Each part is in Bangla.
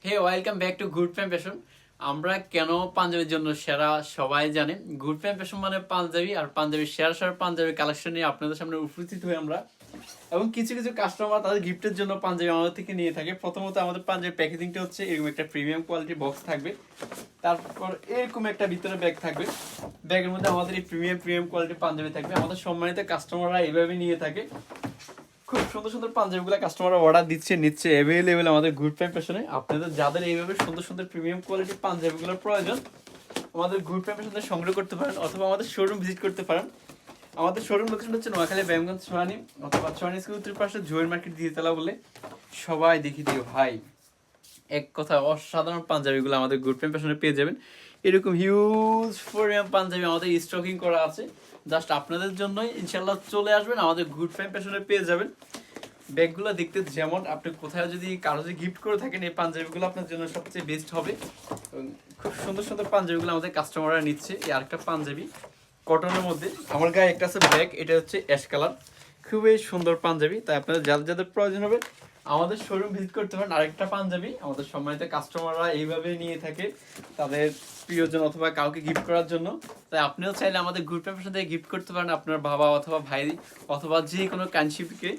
Hey welcome back to Good Fam Fashion. আমরা কেন পাঞ্জাবির জন্য সেরা সবাই জানে। গুড ফ্যাম ফ্যাশন মানে পাঞ্জাবি, আর পাঞ্জাবির সেরা সেরা পাঞ্জাবি কালেকশন নিয়ে আপনাদের সামনে উপস্থিত হই আমরা। এবং কিছু কিছু কাস্টমার তাদের গিফটের জন্য পাঞ্জাবি আমাদের থেকে নিয়ে থাকে। প্রথমত আমাদের পাঞ্জাবির প্যাকেজিংটা হচ্ছে এরকম একটা প্রিমিয়াম কোয়ালিটির বক্স থাকবে, তারপর এরকম একটা ভিতরে ব্যাগ থাকবে। ব্যাগের মধ্যে আমাদের এই প্রিমিয়াম কোয়ালিটির পাঞ্জাবি থাকবে। আমাদের সম্মানিত কাস্টমাররা এইভাবে নিয়ে থাকে। খুব সুন্দর সুন্দর পাঞ্জাবিগুলো কাস্টমাররা অর্ডার নিচ্ছে অ্যাভেলেবেল আমাদের গুড ফ্যাম ফ্যাশনে। আপনাদের যাদের এইভাবে সুন্দর সুন্দর প্রিমিয়াম কোয়ালিটির পাঞ্জাবিগুলোর প্রয়োজন, আমাদের গুড ফ্যাম ফ্যাশনে সংগ্রহ করতে পারেন অথবা আমাদের শোরুম ভিজিট করতে পারেন। আমাদের শোরুম লোকেশন হচ্ছে নোয়াখালী ব্যায়ামগঞ্জ সোহানি, অথবা সোহানি স্কুল উত্তর পাশে জুয়েল মার্কেট দ্বিতলা বলে সবাই দেখি দিও ভাই। এক কথা অসাধারণ পাঞ্জাবিগুলো আমাদের গুড ফ্যাম ফ্যাশনে পেয়ে যাবেন। এরকম হিউজ পরিমাণ পাঞ্জাবি আমাদের স্টকিং করা আছে, জাস্ট আপনাদের জন্যই। ইনশাল্লাহ চলে আসবেন, আমাদের গুড ফ্যাম ফ্যাশনে পেয়ে যাবেন। ব্যাগগুলো দেখতে যেমন, আপনি কোথাও যদি কারো যদি গিফট করে থাকেন, এই পাঞ্জাবিগুলো আপনার জন্য সবচেয়ে বেস্ট হবে। খুব সুন্দর সুন্দর পাঞ্জাবিগুলো আমাদের কাস্টমাররা নিচ্ছে। এই আরেকটা পাঞ্জাবি কটনের মধ্যে, আমার গায়ে একটা আছে ব্যাগ, এটা হচ্ছে অ্যাশ কালার, খুবই সুন্দর পাঞ্জাবি। তাই আপনাদের যাদের যাদের প্রয়োজন হবে আমাদের শোরুম ভিজিট করতে পারেন। আরেকটা পাঞ্জাবি আমাদের সম্মানিত কাস্টমাররা এইভাবে নিয়ে থাকে তাদের প্রিয়জন অথবা কাউকে গিফট করার জন্য। তাই আপনিও চাইলে আমাদের গ্রুপ ফ্যাশন থেকে গিফট করতে পারেন আপনার বাবা অথবা ভাই অথবা যে কোনো কানশিপকে।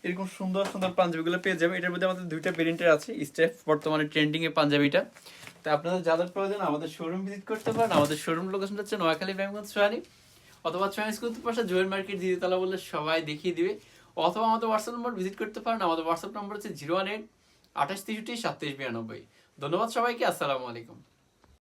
এরকম সুন্দর সুন্দর পাঞ্জাবিগুলো পেয়ে যাবে। এটার মধ্যে আমাদের দুইটা ভেরিয়েন্টের আছে, স্টেপ বর্তমানে ট্রেন্ডিং এ পাঞ্জাবিটা। তাই আপনাদের যাদের প্রয়োজন আমাদের শোরুম ভিজিট করতে পারেন। আমাদের শোরুম লোকেশন হচ্ছে নোয়াখালী ব্যায়ামগঞ্জ সোহানি, অথবা সোহানি স্কুল পাশে জুয়েল মার্কেট দ্বিতলা বললে সবাই দেখিয়ে দিবে। অথবা আমাদের হোয়াটসঅ্যাপ নম্বর ভিজিট করতে পারেন। আমাদের হোয়াটসঅ্যাপ নম্বর হচ্ছে 018 28 63 37 92। ধন্যবাদ সবাইকে, আসসালামু আলাইকুম।